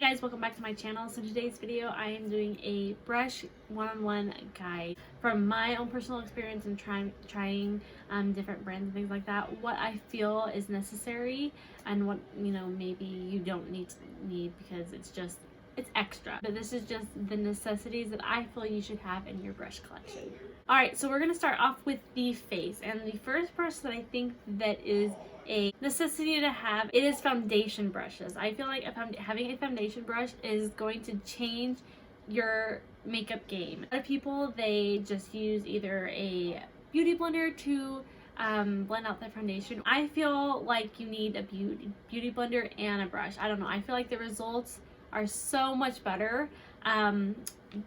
guys, welcome back to my channel. So in today's video I am doing a brush one-on-one guide from my own personal experience and trying different brands and things like that, what I feel is necessary and what maybe you don't need because it's extra. But this is just the necessities that I feel you should have in your brush collection. Alright, so we're going to start off with the face, and the first brush that I think that is a necessity to have, it is foundation brushes. I feel like having a foundation brush is going to change your makeup game. A lot of people, they just use either a beauty blender to blend out their foundation. I feel like you need a beauty blender and a brush. I don't know, I feel like the results are so much better.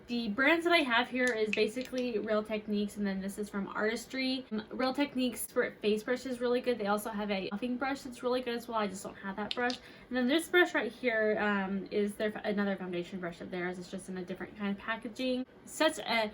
The brands that I have here is basically Real Techniques, and then this is from Artistry. Real Techniques for face brush is really good. They also have a fluffing brush that's really good as well. I just don't have that brush. And then this brush right here is another foundation brush of theirs. It's just in a different kind of packaging. Such a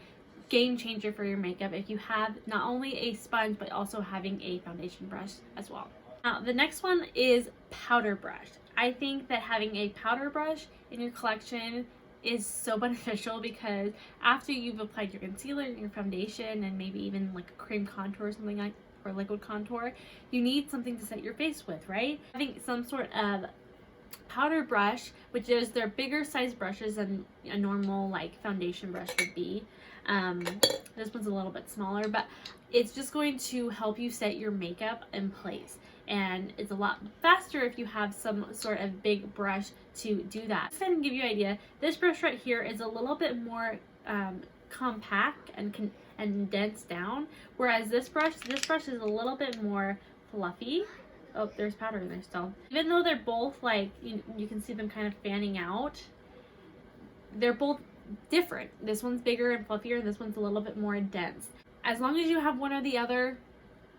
game changer for your makeup if you have not only a sponge but also having a foundation brush as well. Now the next one is powder brush. I think that having a powder brush in your collection is so beneficial because after you've applied your concealer and your foundation and maybe even like a cream contour or something like, or liquid contour, you need something to set your face with, right? Having some sort of powder brush, which is their bigger size brushes than a normal like foundation brush would be. This one's a little bit smaller, but it's just going to help you set your makeup in place. And it's a lot faster if you have some sort of big brush to do that. Just to give you an idea, this brush right here is a little bit more compact and condensed down, whereas this brush is a little bit more fluffy. Oh, there's powder in there still. Even though they're both like, you can see them kind of fanning out, they're both different. This one's bigger and fluffier, and this one's a little bit more dense. As long as you have one or the other,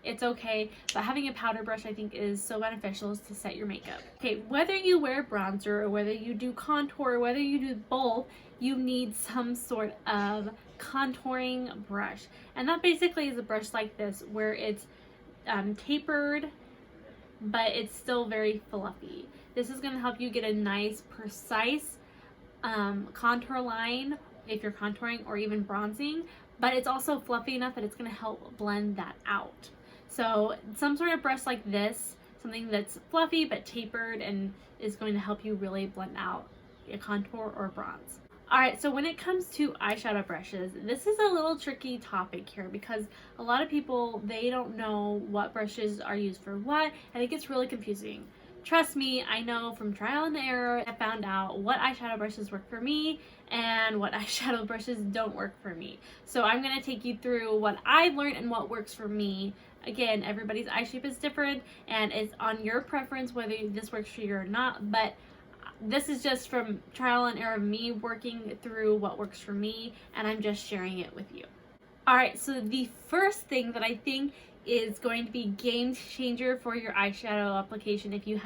it's okay, but having a powder brush I think is so beneficial to set your makeup. Okay, whether you wear bronzer or whether you do contour or whether you do both, you need some sort of contouring brush. And that basically is a brush like this where it's tapered, but it's still very fluffy. This is going to help you get a nice, precise contour line if you're contouring or even bronzing, but it's also fluffy enough that it's going to help blend that out. So some sort of brush like this, something that's fluffy but tapered, and is going to help you really blend out a contour or bronze. Alright, so when it comes to eyeshadow brushes, this is a little tricky topic here because a lot of people, they don't know what brushes are used for what, and it gets really confusing. Trust me, I know from trial and error, I found out what eyeshadow brushes work for me and what eyeshadow brushes don't work for me. So I'm going to take you through what I've learned and what works for me. Again, everybody's eye shape is different and it's on your preference whether this works for you or not, but this is just from trial and error of me working through what works for me, and I'm just sharing it with you. Alright, so the first thing that I think is going to be game changer for your eyeshadow application if you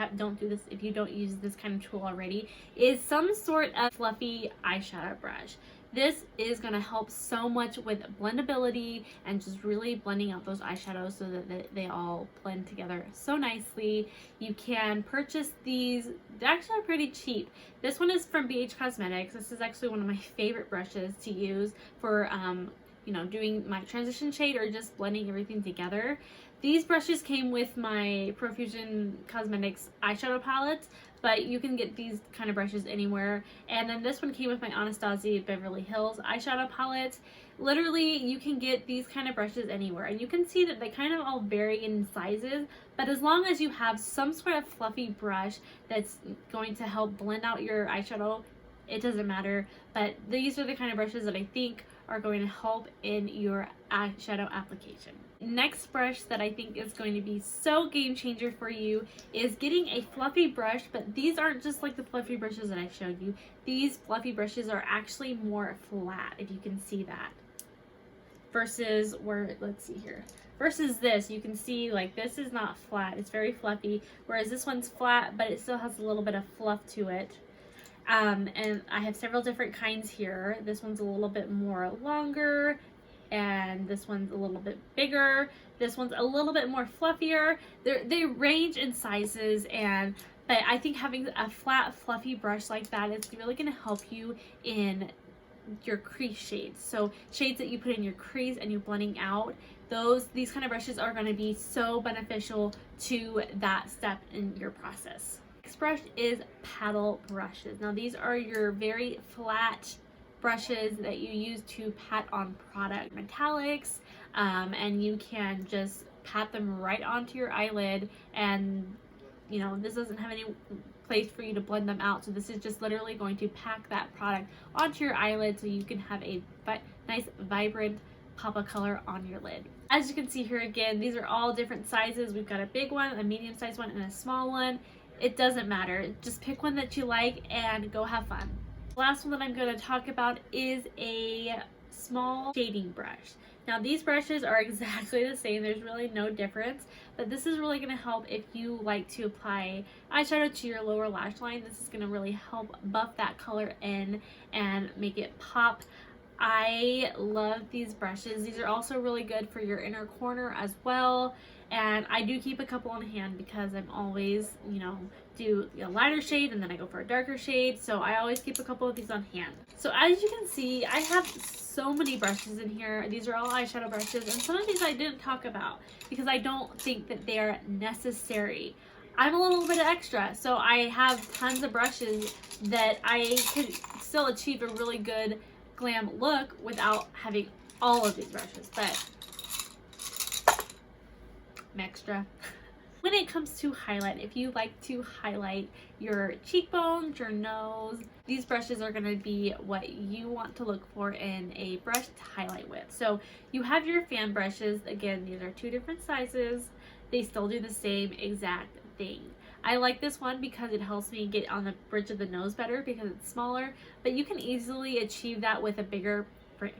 don't use this kind of tool already, is some sort of fluffy eyeshadow brush. This is going to help so much with blendability and just really blending out those eyeshadows so that they all blend together so nicely. You can purchase these. They're actually pretty cheap. This one is from BH Cosmetics. This is actually one of my favorite brushes to use for doing my transition shade or just blending everything together. These brushes came with my Profusion Cosmetics eyeshadow palettes, but you can get these kind of brushes anywhere. And then this one came with my Anastasia Beverly Hills eyeshadow palettes. Literally, you can get these kind of brushes anywhere, and you can see that they kind of all vary in sizes, but as long as you have some sort of fluffy brush that's going to help blend out your eyeshadow, it doesn't matter. But these are the kind of brushes that I think are going to help in your eyeshadow application. Next brush that I think is going to be so game changer for you is getting a fluffy brush, but these aren't just like the fluffy brushes that I showed you. These fluffy brushes are actually more flat, if you can see that. Versus let's see here. Versus this, you can see like this is not flat, it's very fluffy, whereas this one's flat, but it still has a little bit of fluff to it. And I have several different kinds here. This one's a little bit more longer, and this one's a little bit bigger. This one's a little bit more fluffier. They range in sizes, and But I think having a flat, fluffy brush like that is really going to help you in your crease shades. So shades that you put in your crease and you're blending out, these kind of brushes are going to be so beneficial to that step in your process. Next brush is paddle brushes. Now these are your very flat brushes that you use to pat on product metallics, and you can just pat them right onto your eyelid, and you know, this doesn't have any place for you to blend them out, so this is just literally going to pack that product onto your eyelid so you can have a nice vibrant pop of color on your lid. As you can see here, again, these are all different sizes. We've got a big one, a medium sized one, and a small one. It doesn't matter, just pick one that you like and go have fun. The last one that I'm going to talk about is a small shading brush. Now these brushes are exactly the same, there's really no difference, but this is really going to help if you like to apply eyeshadow to your lower lash line. This is going to really help buff that color in and make it pop. I love these brushes. These are also really good for your inner corner as well, and I do keep a couple on hand because I'm always, you know, do a lighter shade and then I go for a darker shade, so I always keep a couple of these on hand. So as you can see, I have so many brushes in here. These are all eyeshadow brushes, and some of these I didn't talk about because I don't think that they are necessary. I'm a little bit extra, so I have tons of brushes that I could still achieve a really good glam look without having all of these brushes, but I'm extra. When it comes to highlight, if you like to highlight your cheekbones, your nose, these brushes are going to be what you want to look for in a brush to highlight with. So you have your fan brushes. Again, these are two different sizes. They still do the same exact thing. I like this one because it helps me get on the bridge of the nose better because it's smaller, but you can easily achieve that with a bigger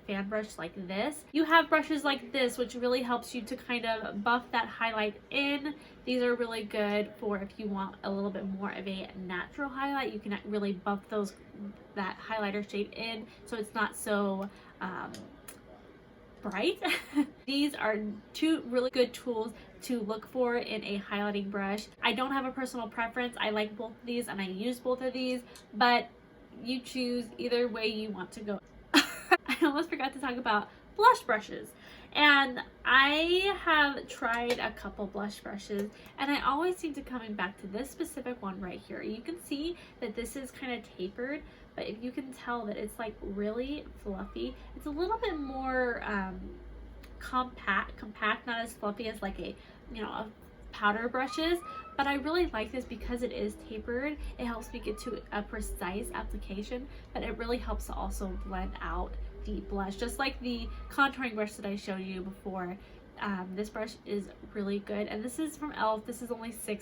fan brush like this. You have brushes like this, which really helps you to kind of buff that highlight in. These are really good for if you want a little bit more of a natural highlight. You can really buff that highlighter shade in so it's not so bright. These are two really good tools to look for in a highlighting brush. I don't have a personal preference. I like both of these and I use both of these, but you choose either way you want to go. I almost forgot to talk about blush brushes, and I have tried a couple blush brushes and I always seem to coming back to this specific one right here. You can see that this is kind of tapered, but if you can tell that it's like really fluffy, it's a little bit more compact, not as fluffy as like a, you know, a powder brushes, but I really like this because it is tapered. It helps me get to a precise application, but it really helps to also blend out the blush, just like the contouring brush that I showed you before. This brush is really good, and this is from e.l.f. This is only $6.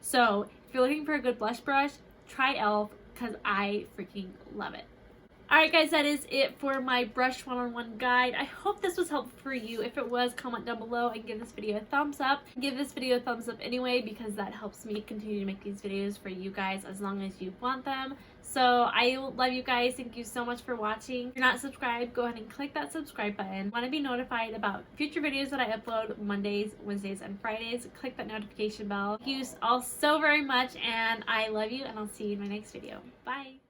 So if you're looking for a good blush brush, try e.l.f. because I freaking love it. Alright guys, that is it for my brush one-on-one guide. I hope this was helpful for you. If it was, comment down below and give this video a thumbs up. Give this video a thumbs up anyway because that helps me continue to make these videos for you guys as long as you want them. So I love you guys. Thank you so much for watching. If you're not subscribed, go ahead and click that subscribe button. Want to be notified about future videos that I upload Mondays, Wednesdays, and Fridays, click that notification bell. Thank you all so very much, and I love you, and I'll see you in my next video. Bye!